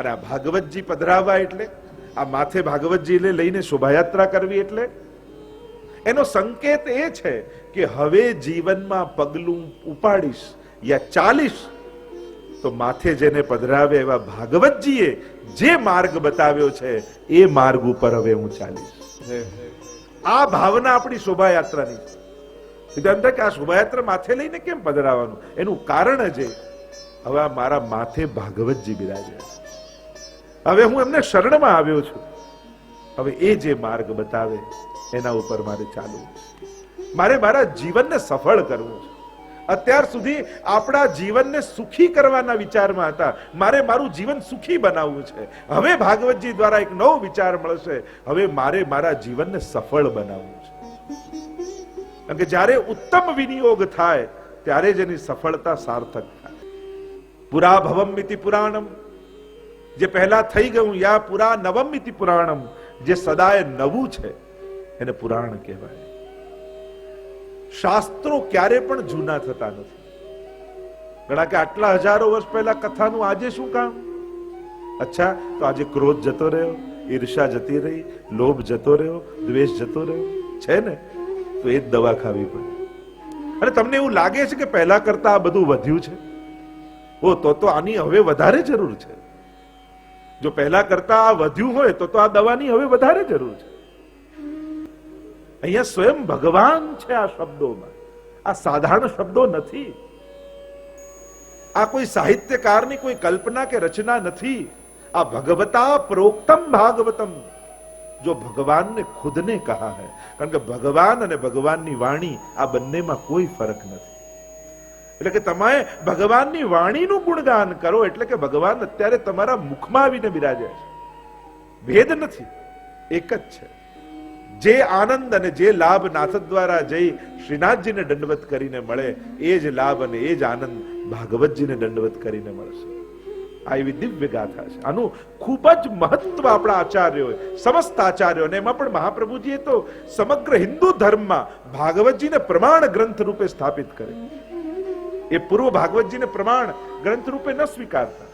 અને આ ભાગવતજી પધરાવવા એટલે, આ માથે ભાગવતજીને લઈને શોભાયાત્રા કરવી એટલે એનો સંકેત એ છે કે હવે જીવનમાં પગલું ઉપાડીશ યા ચાલીશ તો માથે જેને પધરાવે એવા ભાગવતજીએ જે માર્ગ બતાવ્યો છે એ માર્ગ ઉપર હવે હું ચાલીશ. આ ભાવના આપણી શોભાયાત્રાની છે. કે આ શોભાયાત્રા માથે લઈને કેમ પધરાવાનું, એનું કારણ જ હવે મારા માથે ભાગવતજી બિરાજ્યા છે. હવે હું એમને શરણમાં આવ્યો છું. હવે એ જે માર્ગ બતાવે એના ઉપર મારે ચાલવું, મારે મારા જીવનને સફળ કરવું છે. અત્યાર સુધી આપણા જીવનને સુખી કરવાના વિચારમાં હતા, મારે મારું જીવન સુખી બનાવવું છે. હવે ભાગવતજી દ્વારા એક નવો વિચાર મળશે, હવે મારે મારા જીવનને સફળ બનાવવું છે. કારણ કે જ્યારે ઉત્તમ વિનિયોગ થાય ત્યારે જ એની સફળતા સાર્થક થાય. પુરા ભવમ ઇતિ પુરાણમ, જે પહેલા થઈ ગયું, યા પુરા નવમ ઇતિ પુરાણમ, જે સદાય નવું છે એને પુરાણ કહેવાય. શાસ્ત્રો ક્યારે પણ જૂના થતા નથી. ઘણા કે આટલા હજારો વર્ષ પહેલા કથાનું આજે શું કામ? અચ્છા, તો આજે ક્રોધ જતો રહ્યો, ઈર્ષા જતી રહી, લોભ જતો રહ્યો, દ્વેષ જતો રહ્યો છે ને, તો એ જ દવા ખાવી પડે. અને તમને એવું લાગે છે કે પહેલા કરતા આ બધું વધ્યું છે? ઓ, તો આની હવે વધારે જરૂર છે. જો પહેલા કરતા આ વધ્યું હોય તો આ દવાની હવે વધારે જરૂર છે. અહીંયા સ્વયં ભગવાન છે આ શબ્દોમાં. આ સાધારણ શબ્દો નથી. આ કોઈ સાહિત્યકારની કોઈ કલ્પના કે રચના નથી. આ ભગવતા પ્રોક્તમ ભાગવતમ, જો ભગવાનને ખુદને કહા હૈ. કારણ કે ભગવાન અને ભગવાનની વાણી આ બંનેમાં કોઈ ફરક નથી. એટલે કે તમે ભગવાનની વાણીનું ગુણગાન કરો એટલે કે ભગવાન અત્યારે તમારા મુખમાં આવીને બિરાજ્યા છે. ભેદ નથી, એક જ છે. જે આનંદ અને જે લાભ નાથ દ્વારા જઈ શ્રીનાથજીને દંડવત કરીને મળે એ જ લાભ અને એ જ આનંદ ભાગવતજીને દંડવત કરીને મળશે. આ એવી દિવ્ય ગાથા છે. આનું ખૂબ જ મહત્વ આપણા આચાર્યોએ, સમસ્ત આચાર્યોને, એમાં પણ મહાપ્રભુજીએ તો સમગ્ર હિન્દુ ધર્મમાં ભાગવતજીને પ્રમાણ ગ્રંથ રૂપે સ્થાપિત કરે. એ પૂર્વ ભાગવતજીને પ્રમાણ ગ્રંથ રૂપે ન સ્વીકારતા.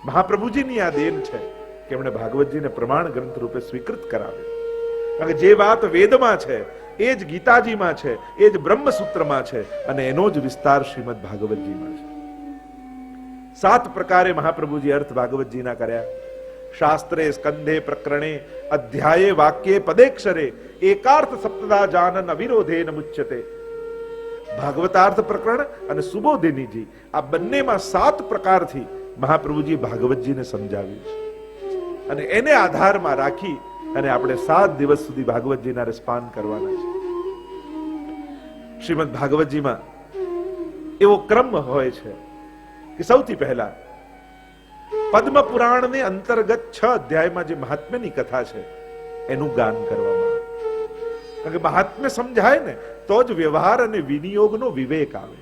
મહાપ્રભુજીની આ દેન છે કે એમણે ભાગવતજીને પ્રમાણ ગ્રંથ રૂપે સ્વીકૃત કરાવે. કારણ કે જે વાત વેદમાં છે એ જ ગીતાજીમાં છે, એ જ બ્રહ્મસૂત્રમાં છે અને એનો જ વિસ્તાર શ્રીમદ ભાગવતજીમાં છે. 7 પ્રકારે મહાપ્રભુજી અર્થ ભાગવતજીના કર્યા. શાસ્ત્રે સ્કંધે પ્રકરણે અધ્યાયે વાક્યે પદેક્ષરે એકાર્થ સપ્તદા જાનન અવિરોધેન મુચ્યતે. ભાગવતાર્થ પ્રકરણ અને સુબોધિનીજી આ બંનેમાં 7 પ્રકારથી મહાપ્રભુજી ભાગવતજીને સમજાવ્યું છે. અને એને આધારમાં રાખી અને આપણે 7 દિવસ સુધી ભાગવતજીના રસપાન કરવાના છે. શ્રીમદ ભાગવતજીમાં એવો ક્રમ હોય છે કે સૌથી પહેલા પદ્મ પુરાણને અંતર્ગત 6 અધ્યાયમાં જે મહાત્મ્યની કથા છે એનું ગાન કરવામાં આવે. કારણ કે મહાત્મ્ય સમજાય ને તો જ વ્યવહાર અને વિનિયોગનો વિવેક આવે.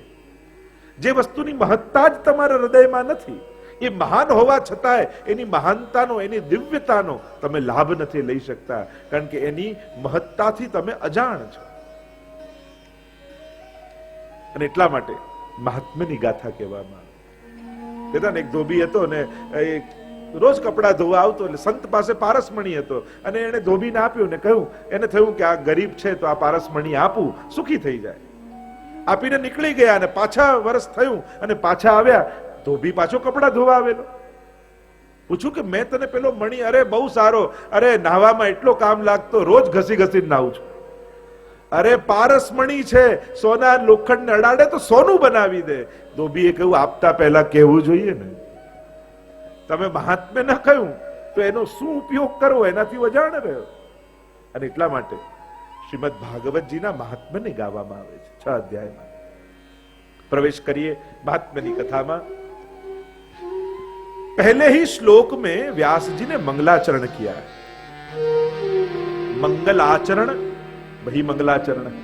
જે વસ્તુની મહત્તા જ તમારા હૃદયમાં નથી, એ મહાન હોવા છતાંય એની મહાનતાનો, એની દિવ્યતાનો તમે લાભ નથી લઈ શકતા. કારણ કે એની મહત્તાથી તમે અજાણ છો. અને એટલા માટે મહાત્મ્યની ગાથા કહેવામાં આવે. કહેતા ને એક ધોબી હતો ને એ રોજ કપડા ધોવા આવતો, એટલે સંત પાસે પારસમણી હતો અને એને ધોબીને આપ્યું ને કહ્યું, એને થયું કે આ ગરીબ છે તો આ પારસમણી આપું, સુખી થઈ જાય. આપીને નીકળી ગયા અને પાછા વર્ષ થયું અને પાછા આવ્યા. ધોબી પાછો કપડા ધોવા આવેલો. પૂછ્યું કે મેં તને પેલો મણી, અરે બહુ સારો, અરે નાવામાં એટલો કામ લાગતો, રોજ ઘસી ઘસીને નાવું છું. અરે પારસમણી છે, સોના લોખંડને અડાડે તો સોનું બનાવી દે. ધોબીએ કહ્યું આપતા પહેલા કહેવું જોઈએ ને. તમે મહાત્મ્ય ન કહ્યું તો એનો શું ઉપયોગ કરવો એનાથી અજાણ રહ્યો. અને એટલા માટે શ્રીમદ ભાગવતજીના મહાત્મ્યને ગાવામાં આવે છે 6 અધ્યાયમાં. प्रवेश करिए महात्म्य की कथा में। पहले ही श्लोक में व्यास जी ने मंगलाचरण किया है। मंगल आचरण वही मंगलाचरण है।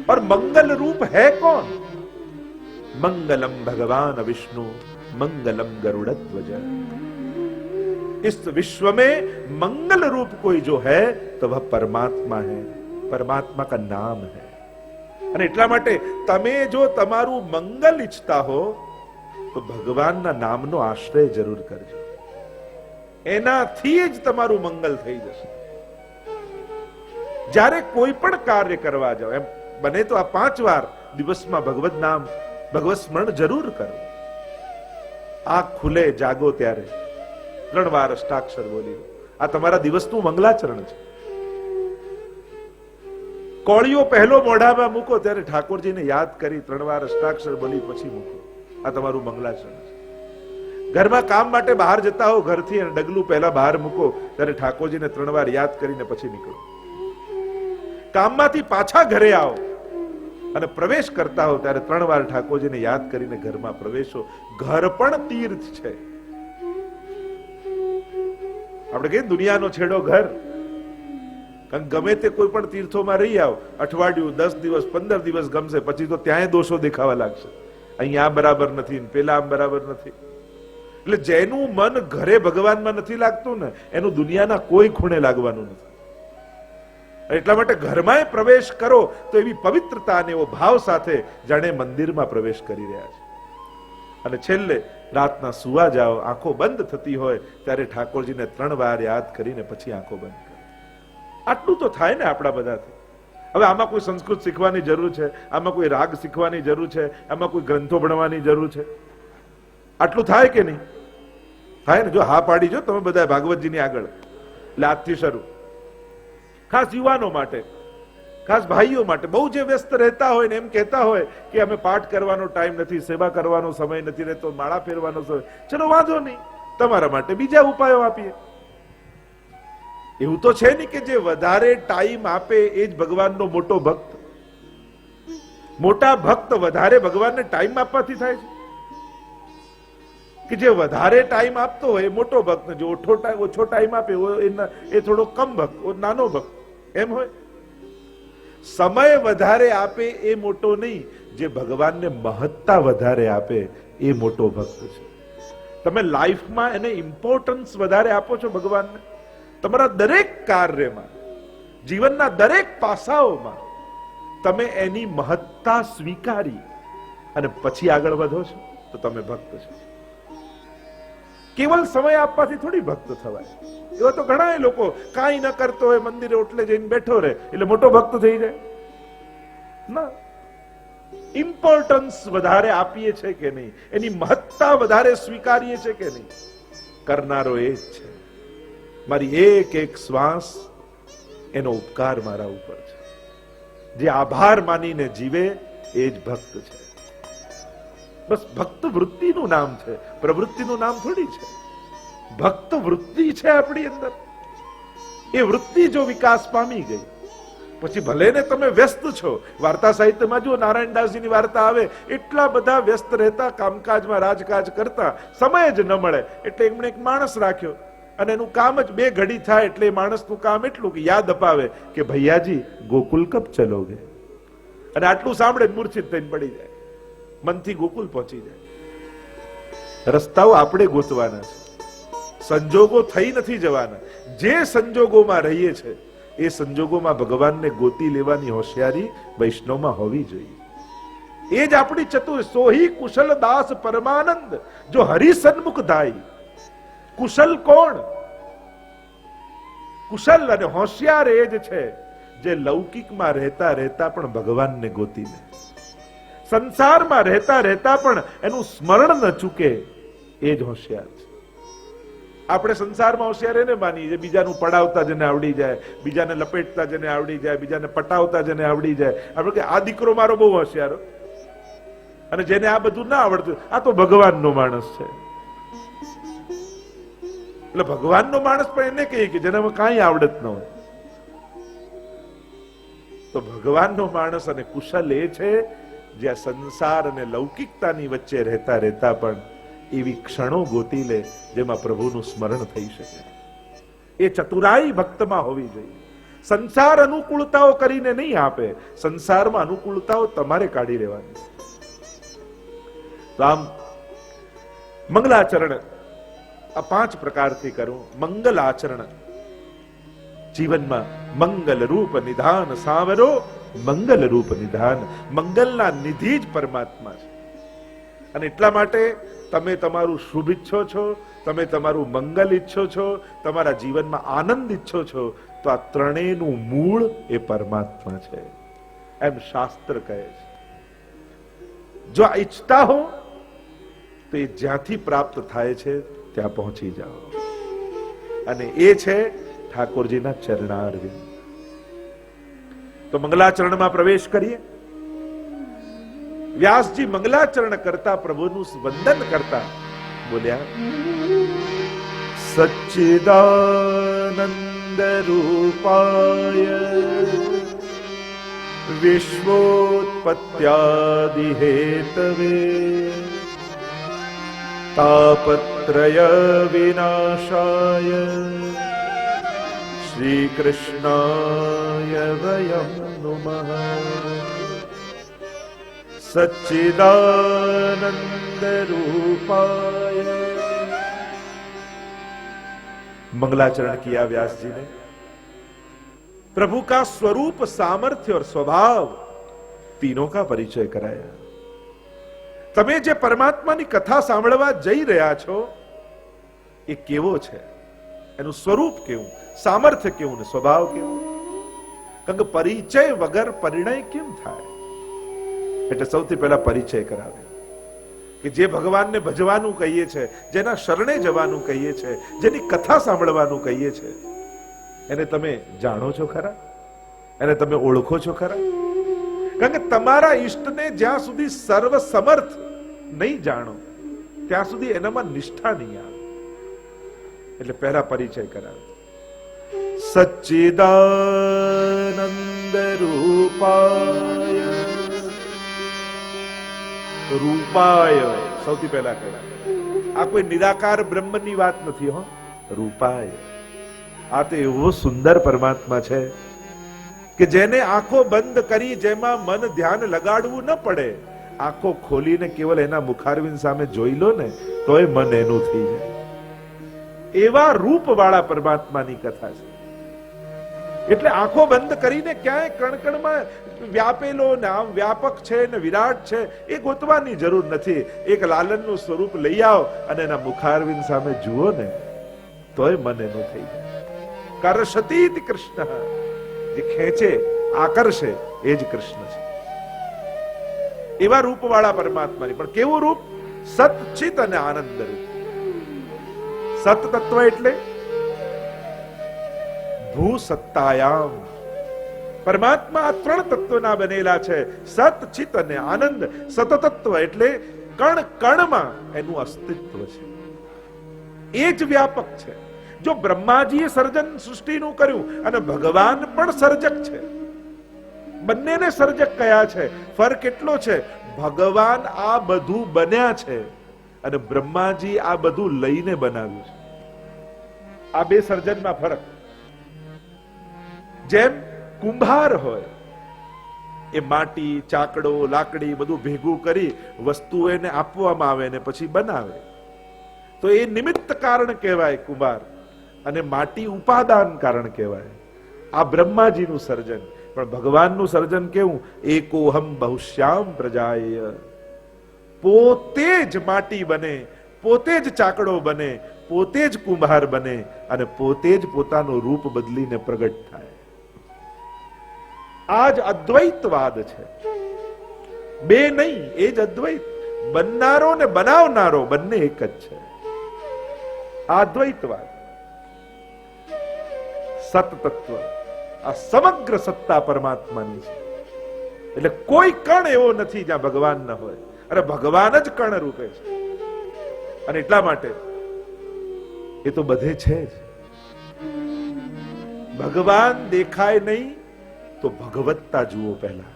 और मंगल रूप है कौन? मंगलम भगवान विष्णु मंगलम गरुड़ध्वज। इस विश्व में मंगल रूप कोई जो है तो वह परमात्मा है, परमात्मा का नाम है। અને એટલા માટે તમે જો તમારું મંગલ ઈચ્છતા હો તો ભગવાનના નામનો આશ્રય જરૂર કરજો. એનાથી જ તમારું મંગલ થઈ જશે. જ્યારે કોઈ પણ કાર્ય કરવા જાઓ, એમ બને તો આ 5 વાર દિવસમાં ભગવત નામ, ભગવત સ્મરણ જરૂર કરો. આંખ ખુલે જાગો ત્યારે 3 વાર અષ્ટાક્ષર બોલી. આ તમારા દિવસનું મંગલાચરણ છે. કોળીઓ પહેલો મોઢામાં મૂકો ત્યારે ઠાકોરજીને યાદ કરી 3 વાર અષ્ટાક્ષર બોલી પછી મૂકો. આ તમારું મંગલાચરણ છે. ઘરમાં કામ માટે બહાર જતા હો ઘરથી અને ડગલું પહેલા બહાર મૂકો ત્યારે ઠાકોરજીને 3 વાર યાદ કરીને પછી નીકળો. કામમાંથી પાછા ઘરે આવો અને પ્રવેશ કરતા હો ત્યારે 3 વાર ઠાકોરજીને યાદ કરીને ઘરમાં પ્રવેશો. ઘર પણ તીર્થ છે. આપણે કહીએ દુનિયાનો છેડો ઘર. ગમે તે કોઈ પણ તીર્થોમાં રહી આવો, અઠવાડિયું, 10 દિવસ, 15 દિવસ ગમશે, પછી તો ત્યાંય દોષો દેખાવા લાગશે. અહીંયા બરાબર નથી, પેલા આમ બરાબર નથી. એટલે જેનું મન ઘરે ભગવાનમાં નથી લાગતું ને, એનું દુનિયાના કોઈ ખૂણે લાગવાનું નથી. એટલા માટે ઘરમાં પ્રવેશ કરો તો એવી પવિત્રતા અને એવો ભાવ સાથે જાણે મંદિરમાં પ્રવેશ કરી રહ્યા છે. અને છેલ્લે રાતના સુવા જાઓ, આંખો બંધ થતી હોય ત્યારે ઠાકોરજીને 3 વાર યાદ કરીને પછી આંખો બંધ કરો. આટલું તો થાય ને આપણા બધાથી. હવે આમાં કોઈ સંસ્કૃત શીખવાની જરૂર છે? આમાં કોઈ રાગ શીખવાની જરૂર છે? આમાં કોઈ ગ્રંથો ભણવાની જરૂર છે? આટલું થાય કે નહીં થાય ને? જો હા પાડી જો તમે બધા ભાગવતજીની આગળ. એટલે આજથી શરૂ. ખાસ યુવાનો માટે, ખાસ ભાઈઓ માટે, બહુ જે વ્યસ્ત રહેતા હોય ને એમ કહેતા હોય કે અમે પાઠ કરવાનો ટાઈમ નથી, સેવા કરવાનો સમય નથી રહેતો, માળા ફેરવાનો સમય, ચલો વાંધો નહીં, તમારા માટે બીજા ઉપાયો આપીએ. એવું તો છે નહીં કે જે વધારે ટાઈમ આપે એ જ ભગવાનનો મોટો ભક્ત. મોટા ભક્ત વધારે ભગવાનને ટાઈમ આપવાથી થાય છે કે જે વધારે ટાઈમ આપતો હોય એ મોટો ભક્ત, જો ઓછો ટાઈમ આપે એ થોડો કમ ભક્ત, નાનો ભક્ત એમ હોય. સમય વધારે આપે એ મોટો નહીં, જે ભગવાનને મહત્તા વધારે આપે એ મોટો ભક્ત છે. તમે લાઈફમાં એને ઇમ્પોર્ટન્સ વધારે આપો છો ભગવાનને. તમારા દરેક કાર્યમાં, જીવનના દરેક પાસાઓમાં તમે એની મહત્તા સ્વીકારી અને પછી આગળ વધો છો તો તમે ભક્ત છો. કેવલ સમય આપવાથી થોડી ભક્ત થવાય. એવા તો ઘણા લોકો કાંઈ ન કરતો હોય, મંદિરે ઓટલે જઈને બેઠો રહે એટલે મોટો ભક્ત થઈ જાય ના. ઇમ્પોર્ટન્સ વધારે આપીએ છે કે નહીં, એની મહત્તા વધારે સ્વીકારીએ છે કે નહીં, કરનારો એ જ છે. મારી એક એક શ્વાસ એનો ઉપકાર મારા ઉપર છે. જે આભાર માનીને જીવે એ જ ભક્ત છે. બસ ભક્ત વૃત્તિનું નામ છે, પ્રવૃત્તિનું નામ થોડી છે. ભક્ત વૃત્તિ છે આપણી અંદર. એ વૃત્તિ જો વિકાસ પામી ગઈ પછી ભલે ને તમે વ્યસ્ત છો. વાર્તા સાહિત્યમાં જો નારાયણદાસજીની વાર્તા આવે, એટલા બધા વ્યસ્ત રહેતા, કામકાજમાં રાજકાજ કરતા, સમય જ ન મળે એટલે એમણે એક માણસ રાખ્યો અને એનું કામ જ 2 ઘડી થાય એટલે એ માણસનું કામ એટલું કે યાદ અપાવે કે ભૈયાજી ગોકુલ કબ ચલોગે. અને આટલું સાંભળે મૂર્છિત થઈને પડી જાય, મનથી ગોકુલ પહોંચી જાય. રસ્તાઓ આપણે ગોતવાના છે, સંજોગો થઈ નથી જવાના. જે સંજોગોમાં રહીએ છે એ સંજોગોમાં ભગવાનને ગોતી લેવાની હોશિયારી વૈષ્ણવમાં હોવી જોઈએ. એ જ આપણી ચતુર. સોહી કુશલ દાસ પરમાનંદ જો હરિ સન્મુખ ધાઈ. કુશલ કોણ? કુશલ અને હોશિયાર એ જ છે જે લૌકિકમાં રહેતા રહેતા પણ ભગવાનને ગોતી લે, સંસારમાં રહેતા રહેતા પણ એનું સ્મરણ ન ચૂકે, એ જ હોશિયાર છે. આપણે સંસારમાં હોશિયાર એને માનીએ જે બીજાનું પડાવતા જેને આવડી જાય, બીજાને લપેટતા જેને આવડી જાય, બીજાને પટાવતા જેને આવડી જાય. આપણે કે આ દીકરો મારો બહુ હોશિયાર, અને જેને આ બધું ના આવડતું આ તો ભગવાનનો માણસ છે. એટલે ભગવાનનો માણસ પણ એને કહીએ કે જેનામાં કાંઈ આવડત ન હોય. તો ભગવાનનો માણસ અને કુશલ એ છે જ્યાં સંસાર અને લૌકિકતાની વચ્ચે રહેતા રહેતા પણ એવી ક્ષણો ગોતી લે જેમાં પ્રભુનું સ્મરણ થઈ શકે. એ ચતુરાઈ ભક્તમાં હોવી જોઈએ. સંસાર અનુકૂળતાઓ કરીને નહીં આપે, સંસારમાં અનુકૂળતાઓ તમારે કાઢી લેવાની. તો આમ મંગલાચરણ આ 5 પ્રકારથી કરવું. મંગલ આચરણ જીવનમાં મંગલ રૂપ નિધાન સાવરો, મંગલ રૂપ નિધાન. મંગલના નિધિ જ પરમાત્મા છે. અને એટલા માટે તમે તમારું શુભ ઈચ્છો છો, તમે તમારું મંગલ ઈચ્છો છો, તમારા જીવનમાં આનંદ ઈચ્છો છો, તો આ ત્રણેયનું મૂળ એ પરમાત્મા છે, એમ શાસ્ત્ર કહે છે. જો આ ઈચ્છતા હો તો એ જ્યાંથી પ્રાપ્ત થાય છે ત્યાં પહોંચી જાઓ, અને એ છે ઠાકોરજીના ચરણારવિંદ. તો મંગલાચરણમાં પ્રવેશ કરીએ. વ્યાસજી મંગલાચરણ કરતા, પ્રભુનું વંદન કરતા બોલ્યા, સચ્ચિદાનંદ રૂપાય વિશ્વોત્પત્યાદિ હેતવે તાપત્રય વિનાશાય શ્રી કૃષ્ણાય વયમ નમઃ. સચ્ચિદાનંદ રૂપાય. मंगलाचरण किया व्यास जी ने, प्रभु का स्वरूप, सामर्थ्य और स्वभाव तीनों का परिचय कराया. તમે જે પરમાત્માની કથા સાંભળવા જઈ રહ્યા છો એ કેવો છે, એનું સ્વરૂપ કેવું, સામર્થ્ય કેવું ને સ્વભાવ કેવો. કારણ કે પરિચય વગર પરિણય કેમ થાય? એટલે સૌથી પહેલા પરિચય કરાવે કે જે ભગવાનને ભજવાનું કહીએ છે, જેના શરણે જવાનું કહીએ છે, જેની કથા સાંભળવાનું કહીએ છે, એને તમે જાણો છો ખરા? એને તમે ઓળખો છો ખરા? કારણ કે તમારા ઈષ્ટને જ્યાં સુધી સર્વ સમર્થ નહીં જાણો ત્યાં સુધી એનામાં નિષ્ઠા નહીં આવે. એટલે પહેલા પરિચય કરાવે. સચ્ચિદાનંદ રૂપાય. રૂપાય સૌથી પહેલા કરાવે. આ કોઈ નિરાકાર બ્રહ્મની વાત નથી હો. રૂપાય આ તો એવો સુંદર પરમાત્મા છે કે જેને આંખો બંધ કરી, જેમાં મન ધ્યાન લગાડવું ન પડે, આંખો ખોલીને કેવલ એના મુખારવિંદ સામે જોઈ લો ને તોય મન એનું થઈ જાય. એવા રૂપ વાળા પરમાત્માની કથા છે. એટલે આંખો બંધ કરીને ક્યાંય કણકણમાં વ્યાપેલો ને આમ વ્યાપક છે ને વિરાટ છે એ ગોતવાની જરૂર નથી. એક લાલનનું સ્વરૂપ લઈ આવો અને એના મુખારવિંદ સામે જુઓ ને તોય મન એનું થઈ જાય. કરશતીતિ કૃષ્ણ, જે ખેંચે, આકર્ષે એ જ કૃષ્ણ છે. એવા રૂપ વાળા પરમાત્માની, પણ કેવું રૂપ? સતચિત અને આનંદ રૂપ. સત તત્વ એટલે ભૂ સત્તાયામ. પરમાત્મા આ ત્રણ તત્વના બનેલા છે, સત, ચિત અને આનંદ. સતતત્વ એટલે કણ કણમાં એનું અસ્તિત્વ છે, એ જ વ્યાપક છે. જો બ્રહ્માજીએ સર્જન સૃષ્ટિનું કર્યું અને ભગવાન પણ સર્જક છે, બંનેને સર્જક કયા છે, ફરક એટલો છે, ભગવાન આ બધું બન્યા છે અને બ્રહ્માજી આ બધું લઈને બનાવ્યું છે. આ બે સર્જનમાં ફરક. જેમ કુંભાર હોય, એ માટી, ચાકડો, લાકડી બધું ભેગું કરી વસ્તુ એને આપવામાં આવે ને પછી બનાવે, તો એ નિમિત્ત કારણ કહેવાય કુંભાર, અને માટી ઉપાદાન કારણ કહેવાય. આ બ્રહ્માજીનું સર્જન. પણ ભગવાનનું સર્જન કેવું? એકોહમ બહુશ્યામ પ્રજાય. પોતે જ માટી બને, પોતે જ ચાકડો બને, પોતે જ કુંભાર બને અને પોતે જ પોતાનું રૂપ બદલીને પ્રગટ થાય. આ જ અદ્વૈતવાદ છે. બે નહીં, એ જ અદ્વૈત. બનનારો ને બનાવનારો બંને એક જ છે. આ અદ્વૈતવાદ. સત તત્વ, આ સમગ્ર સત્તા પરમાત્માની છે. એટલે કોઈ કણ એવો નથી જ્યાં ભગવાન ન હોય, અરે ભગવાન જ કણ રૂપે છે. અને એટલા માટે એ તો બધે છે જ. ભગવાન દેખાય નહીં તો ભગવત્તા જુઓ. પહેલા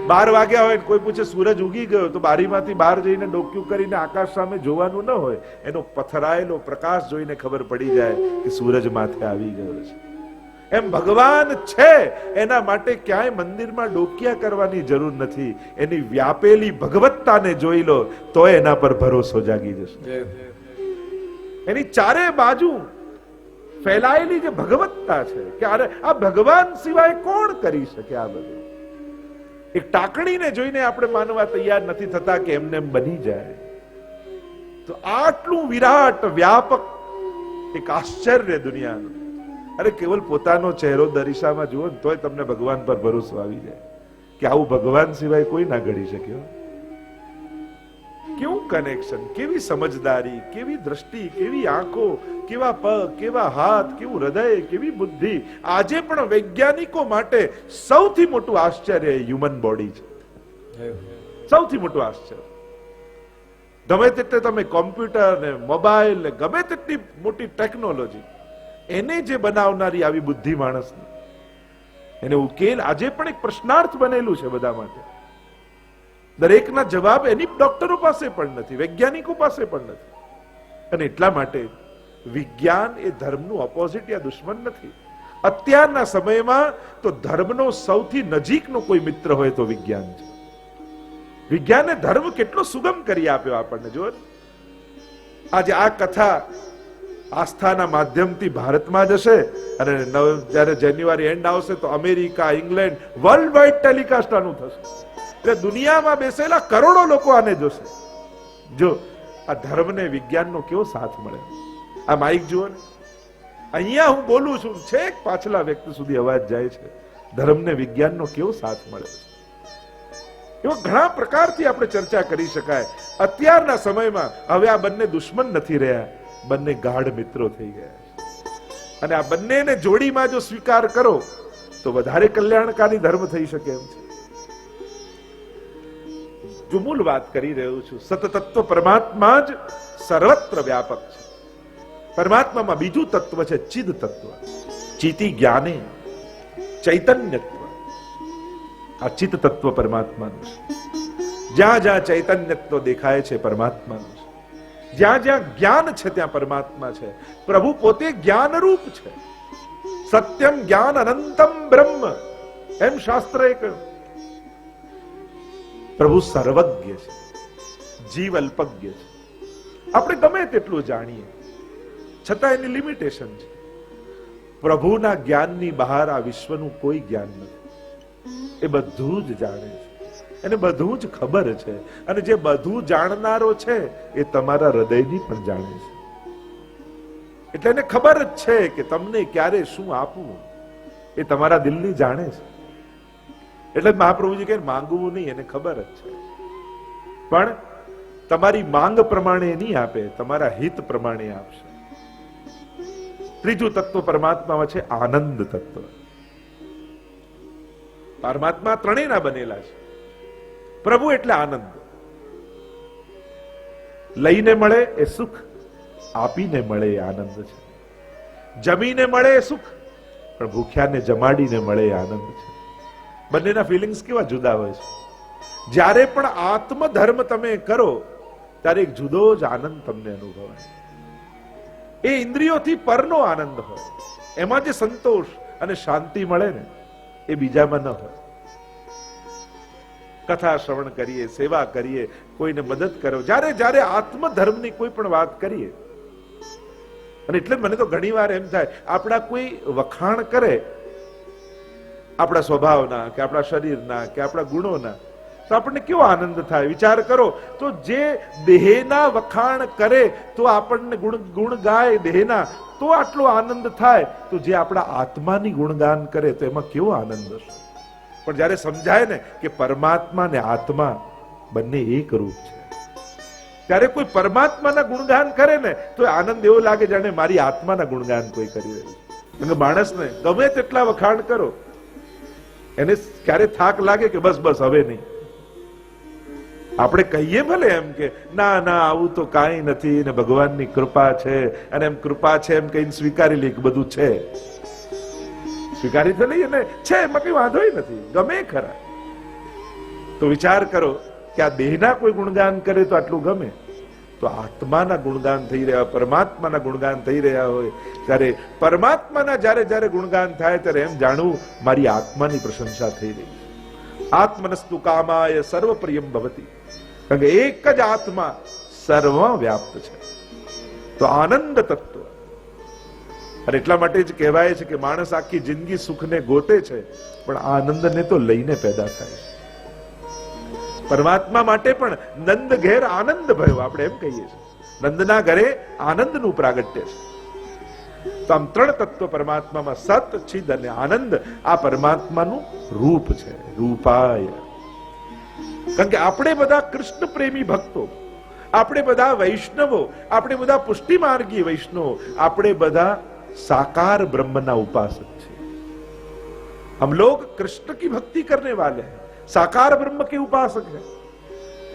12 વાગ્યા હોય, કોઈ પૂછે સૂરજ ઉગી ગયો, તો બારીમાંથી બહાર જઈને ડોક્યું કરીને આકાશ સામે જોવાનું ન હોય, એનો પથરાયેલો પ્રકાશ જોઈને ખબર પડી જાય કે સૂરજ માથે આવી ગયો છે. એમ ભગવાન છે, એના માટે ક્યાંય મંદિરમાં ડોકિયા કરવાની જરૂર નથી. એની વ્યાપેલી ભગવત્તાને જોઈ લો તો એના પર ભરોસો જાગી જશે. એની ચારે બાજુ ફેલાયેલી જે ભગવત્તા છે કે આ ભગવાન સિવાય કોણ કરી શકે આ બધું? એક ટાકણીને જોઈને આપણે માનવા તૈયાર નથી થતા કે એમને એમ બની જાય. તો આટલું વિરાટ વ્યાપક એક આશ્ચર્ય દુનિયાનું. અરે કેવલ પોતાનો ચહેરો દરિશામાં જુઓ ને તોય તમને ભગવાન પર ભરોસો આવી જાય કે આવું ભગવાન સિવાય કોઈ ના ઘડી શક્યો. કેવું કનેક્શન, કેવી સમજદારી, કેવી દ્રષ્ટિ, કેવી આંખો, કેવા પગ, કેવા હાથ, કેવું હૃદય, કેવી બુદ્ધિ. આજે પણ વૈજ્ઞાનિકો માટે સૌથી મોટું આશ્ચર્ય હ્યુમન બોડી છે. સૌથી મોટું આશ્ચર્ય. ગમે તેટલે તમે કોમ્પ્યુટર ને મોબાઈલ ને ગમે તેટલી મોટી ટેકનોલોજી, એને જે બનાવનારી આવી બુદ્ધિ માણસની, એને ઉકેલ આજે પણ એક પ્રશ્નાર્થ બનેલું છે બધા માટે. દરેકના જવાબ એની ડોક્ટરો પાસે પણ નથી, વૈજ્ઞાનિકો પાસે પણ નથી. અને એટલા માટે વિજ્ઞાન એ ધર્મનું ઓપોઝિટ યા દુશ્મન નથી. અત્યારના સમયમાં તો ધર્મનો સૌથી નજીકનો કોઈ મિત્ર હોય તો વિજ્ઞાન છે. વિજ્ઞાને ધર્મ કેટલો સુગમ કરી આપ્યો આપણને. જો આજે આ કથા આસ્થાના માધ્યમથી ભારતમાં જશે અને જ્યારે જાન્યુઆરી એન્ડ આવશે તો America, England, world wide telecast આનું થશે. એટલે દુનિયામાં બેસેલા કરોડો લોકો આને જોશે. જો આ ધર્મને વિજ્ઞાનનો કેવો સાથ મળે. આ માઇક જુઓ ને, અહીંયા હું બોલું છું, છેક પાછલા વ્યક્તિ સુધી અવાજ જાય છે. ધર્મને વિજ્ઞાનનો કેવો સાથ મળે છે. એવો ઘણા પ્રકારથી આપણે ચર્ચા કરી શકાય. અત્યારના સમયમાં હવે આ બંને દુશ્મન નથી રહ્યા, બંને ગાઢ મિત્રો થઈ ગયા છે. અને આ બંનેને જોડીમાં જો સ્વીકાર કરો તો વધારે કલ્યાણકારી ધર્મ થઈ શકે એમ છે. જો મૂળ વાત કરી રહ્યો છું, સતતત્વ પરમાત્મા જ સર્વત્ર વ્યાપક છે. પરમાત્મામાં બીજું તત્વ છે ચિદ તત્વ, ચિતિ જ્ઞાને ચૈતન્યત્વ. આ ચિત તત્વ પરમાત્માનું છે. જ્યાં જ્યાં ચૈતન્યત્વ દેખાય છે પરમાત્માનું છે. જ્યાં જ્યાં જ્ઞાન છે ત્યાં પરમાત્મા છે. પ્રભુ પોતે જ્ઞાન રૂપ છે. સત્યમ જ્ઞાન અનંતમ બ્રહ્મ, એમ શાસ્ત્રએ કહ્યું. પ્રભુ સર્વજ્ઞ છે, જીવ અલ્પજ્ઞ છે. આપણે ગમે તેટલું જાણીએ છતાં એની લિમિટેશન છે. પ્રભુના જ્ઞાનની બહાર આ વિશ્વનું કોઈ જ્ઞાન નથી. એ બધું જ જાણે છે, એને બધું જ ખબર છે. અને જે બધું જાણનારો છે એ તમારા હૃદયની પણ જાણે છે. એટલે એને ખબર જ છે કે તમને ક્યારે શું આપવું, એ તમારા દિલની જાણે છે. એટલે મહાપ્રભુજી કહે માંગવું નહીં, એને ખબર જ છે. પણ તમારી માંગ પ્રમાણે નહીં આપે, તમારા હિત પ્રમાણે આપશે. ત્રીજું તત્વ પરમાત્મામાં છે આનંદ તત્વ. પરમાત્મા ત્રણેયના બનેલા છે. પ્રભુ એટલે આનંદ. લઈને મળે એ સુખ, આપીને મળે એ આનંદ છે. જમીને મળે એ સુખ, પણ ભૂખ્યાને જમાડીને મળે એ આનંદ છે. બંનેના ફિલિંગ્સ કેવા જુદા હોય છે. જ્યારે પણ આત્મધર્મ તમે કરો ત્યારે એક જુદો જ આનંદ તમને અનુભવાય. એ ઇન્દ્રિયોથી પરનો આનંદ હોય. એમાં જે સંતોષ અને શાંતિ મળે ને એ બીજામાં ન હોય. કથા શ્રવણ કરીએ, સેવા કરીએ, કોઈને મદદ કરો, જ્યારે જ્યારે આત્મધર્મની કોઈ પણ વાત કરીએ. અને એટલે મને તો ઘણી વાર એમ થાય, આપણા કોઈ વખાણ કરે આપણા સ્વભાવના કે આપણા શરીરના કે આપણા ગુણોના, તો આપણને કેવો આનંદ થાય. વિચાર કરો તો જે દેહના વખાણ કરે તો આપણને ગુણ ગાય દેહના, તો આટલો આનંદ થાય, તો જે આપણા આત્માની ગુણગાન કરે તો એમાં કેવો આનંદ હશે. પણ જ્યારે સમજાય ને કે પરમાત્મા ને આત્મા બંને એક રૂપ છે, ત્યારે કોઈ પરમાત્માના ગુણગાન કરે ને તો આનંદ એવો લાગે જાણે મારી આત્માના ગુણગાન કોઈ કરી રહ્યું છે. માણસને ગમે તેટલા વખાણ કરો, એને ક્યારે થાક લાગે કે બસ બસ હવે નહીં. આપણે કહીએ ભલે એમ કે ના ના આવું તો કાંઈ નથી ને ભગવાનની કૃપા છે, અને એમ કૃપા છે એમ કહીને સ્વીકારી લે કે બધું છે. સ્વીકારી તો લઈએ ને, છે એમાં કઈ વાંધો નથી, ગમે ખરા. તો વિચાર કરો કે આ દેહના કોઈ ગુણગાન કરે તો આટલું ગમે, તો આત્માના ગુણગાન થઈ રહ્યા, પરમાત્માના ગુણગાન થઈ રહ્યા હોય ત્યારે પરમાત્માના જ્યારે જ્યારે ગુણગાન થાય ત્યારે એમ જાણવું મારી આત્માની પ્રશંસા થઈ રહી. આત્મનસ્તુ કામાય સર્વ પ્રિયમ ભવતી. કારણ કે એક જ આત્મા સર્વ વ્યાપ્ત છે. તો આનંદ તત્વ. અને એટલા માટે જ કહેવાય છે કે માણસ આખી જિંદગી સુખને ગોતે છે પણ આનંદને તો લઈને પેદા થાય છે. પરમાત્મા માટે પણ નંદ ઘેર આનંદ ભયો, આપણે એમ કહીએ છીએ. નંદના ઘરે આનંદનું પ્રાગટ્ય છે. તો આમ ત્રણ તત્વ પરમાત્મામાં, સત, ચિદ અને આનંદ, આ પરમાત્માનું રૂપ છે, રૂપાય. કારણ કે આપણે બધા કૃષ્ણ પ્રેમી ભક્તો, આપણે બધા વૈષ્ણવો, આપણે બધા પુષ્ટિ માર્ગી વૈષ્ણવો, આપણે બધા साकार ब्रह्मना उपासक છે. हम लोग कृष्ण की भक्ति करने वाले हैं, साकार ब्रह्म के उपासक हैं.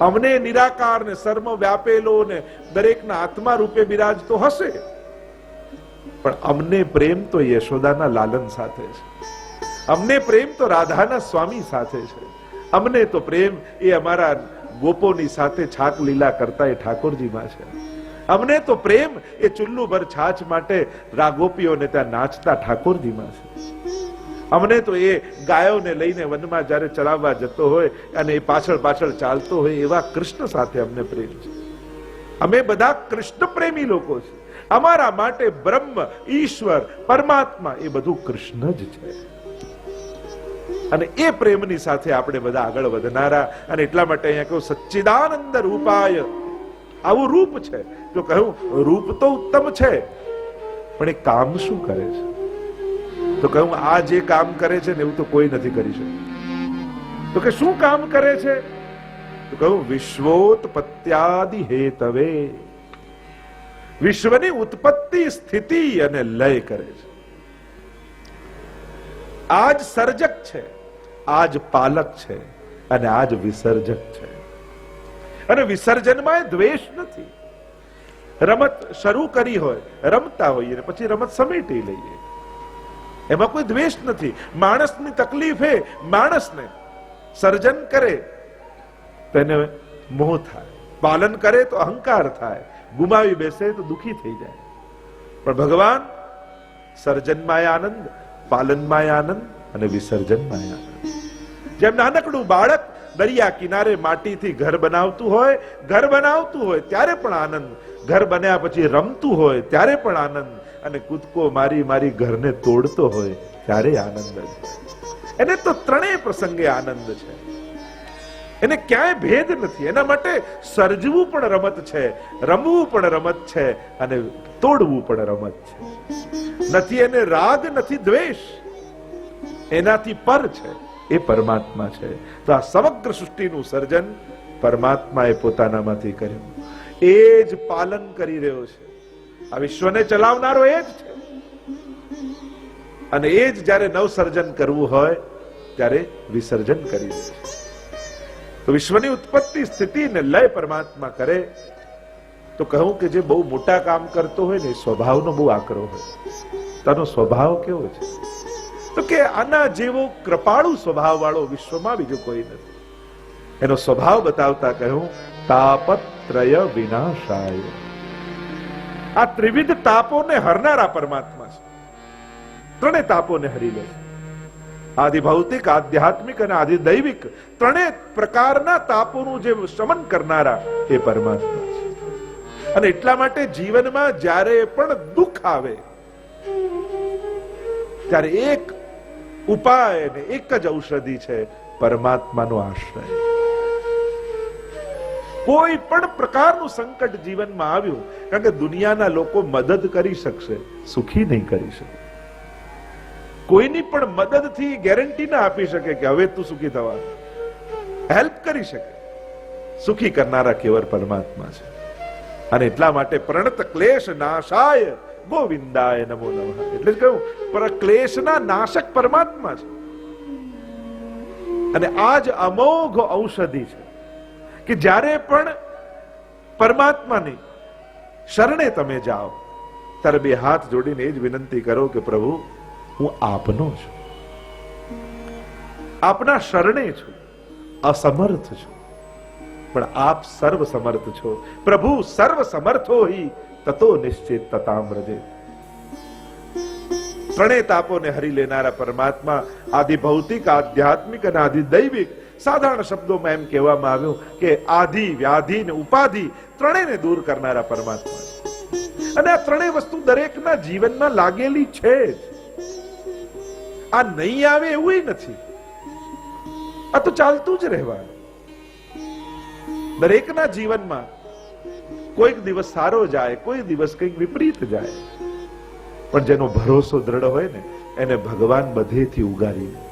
हमने निराकार ने सर्व व्यापेलो ने દરેકના આત્મા રૂપે બિરાજતો હશે, પણ અમને પ્રેમ તો યશોદાના લાલન સાથે છે, અમને પ્રેમ તો રાધાના સ્વામી સાથે છે, અમને તો પ્રેમ એ અમારા ગોપોની સાથે છાક લીલા કરતા એ ઠાકોરજીમાં છે, અમને તો પ્રેમ એ ચુલ્લુ ભર છાછ માટે ગોપીઓને ત્યાં નાચતા ઠાકોરજીમાં છે, અમને તો એ ગાયોને લઈને વનમાં જ્યારે ચરાવવા જતો હોય અને એ પાછળ પાછળ ચાલતો હોય એવા કૃષ્ણ સાથે અમને પ્રેમ છે. અમે બધા કૃષ્ણ પ્રેમી લોકો છે. અમારા માટે બ્રહ્મ, ઈશ્વર, પરમાત્મા એ બધું કૃષ્ણ જ છે. અને એ પ્રેમની સાથે આપણે બધા આગળ વધનારા. અને એટલા માટે અહીંયા કહ્યું સચ્ચિદાનંદ રૂપાય, આવું રૂપ છે. જો કહ્યું રૂપ તો ઉત્તમ છે, પણ એ કામ શું કરે છે? તો કહ્યું આ જે કામ કરે છે ને એવું તો કોઈ નથી કરી શકતું. તો કે શું કામ કરે છે? તો કહ્યું વિશ્વોત્પત્યાદિ હેતવે, વિશ્વની ઉત્પત્તિ, સ્થિતિ અને લય કરે છે. આજ સર્જક છે, આજ પાલક છે અને આજ વિસર્જક છે. અને વિસર્જનમાં દ્વેષ નથી. રમત શરૂ કરી હોય, રમતા હોઈએ પછી રમત સમેટી લઈએ, એમાં કોઈ દ્વેષ નથી. માણસની તકલીફ એ માણસને સર્જન કરે તો એને મોહ થાય, પાલન કરે તો અહંકાર થાય, ગુમાવી બેસે તો દુખી થઈ જાય. પણ ભગવાન સર્જનમાં આનંદ, પાલનમાં આનંદ અને વિસર્જનમાં આનંદ. જેમ નાનકડું બાળક દરિયા કિનારે માટીથી ઘર બનાવતું હોય ત્યારે પણ આનંદ, ઘર બન્યા પછી રમતું હોય ત્યારે પણ આનંદ, અને કૂદકો મારી મારી ઘરને તોડતો હોય ત્યારે આનંદ છે. એને તો ત્રણેય પ્રસંગે આનંદ છે, એને ક્યાંય ભેદ નથી. એના માટે સર્જવું પણ રમત છે, રમવું પણ રમત છે અને તોડવું પણ રમત છે. નથી એને રાગ, નથી દ્વેષ, એનાથી પર છે, એ પરમાત્મા છે. તો આ સમગ્ર સૃષ્ટિનું સર્જન પરમાત્માએ પોતાનામાંથી કર્યું, એ જ પાલન કરી રહ્યો છે. આ વિશ્વને ચલાવનારો એ જ છે. અને એ જ જ્યારે નવસર્જન કરવું હોય ત્યારે વિસર્જન કરી દે છે. તો વિશ્વની ઉત્પત્તિ, સ્થિતિ ને લય પરમાત્મા કરે. તો કહું કે જે બહુ મોટા કામ કરતો હોય ને સ્વભાવનો બહુ આકરો હોય. તેનો સ્વભાવ કેવો છે? તો કે આના જેવો કૃપાળુ સ્વભાવ વાળો વિશ્વમાં બીજો કોઈ નથી. એનો સ્વભાવ બતાવતા કહ્યું તાપત્રય વિનાશાય. આ ત્રિવિધ તાપોને હરનારા પરમાત્મા છે. ત્રણે તાપોને હરી લે છે. આદિ ભૌતિક, આધ્યાત્મિક અને આદિ દૈવિક, ત્રણે પ્રકારના તાપોનું જે શમન કરનારા એ પરમાત્મા છે. અને એટલા માટે જીવનમાં જ્યારે પણ દુઃખ આવે ત્યારે એક ઉપાય ને એક જ ઔષધિ છે, પરમાત્માનો આશ્રય. કોઈ પણ પ્રકારનું સંકટ જીવનમાં આવ્યું, કારણ કે દુનિયાના લોકો મદદ કરી શકશે, સુખી નહીં કરી શકે. કોઈની પણ મદદથી ગેરંટી ના આપી શકે કે હવે તું સુખી થવા, હેલ્પ કરી શકે. સુખી કરનારા કેવળ પરમાત્મા છે. અને એટલા માટે પ્રણત ક્લેશ નાશાય ગોવિંદાય નમો નમઃ. એટલે જ કહ્યું પર ક્લેશના નાશક પરમાત્મા છે. અને આ જ અમોઘ ઔષધિ છે કે જ્યારે પણ પરમાત્માની શરણે તમે જાઓ ત્યારે બે હાથ જોડીને એ જ વિનંતી કરો કે પ્રભુ હું આપનો છું, આપના શરણે છું, અસમર્થ છું, પણ આપ સર્વ સમર્થ છો. પ્રભુ સર્વ સમર્થો હિ તતો નિશ્ચિત તતામ રજે. ત્રણેય તાપોને હરી લેનારા પરમાત્મા આદિ ભૌતિક, આધ્યાત્મિક અને આદિ દૈવિક. સાધારણ શબ્દોમાં એમ કહેવામાં આવ્યું કે આદિ, વ્યાધિ ને ઉપાધિ ત્રણેયને દૂર કરનારા પરમાત્મા છે. અને આ ત્રણેય વસ્તુ દરેકના જીવનમાં લાગેલી છે જ. આ નહીં આવે એવું નથી, આ તો ચાલતું જ રહેવાનું. દરેકના જીવનમાં કોઈક દિવસ સારો જાય, કોઈ દિવસ કંઈક વિપરીત જાય, પણ જેનો ભરોસો દ્રઢ હોય ને એને ભગવાન બધેથી ઉગારી લે.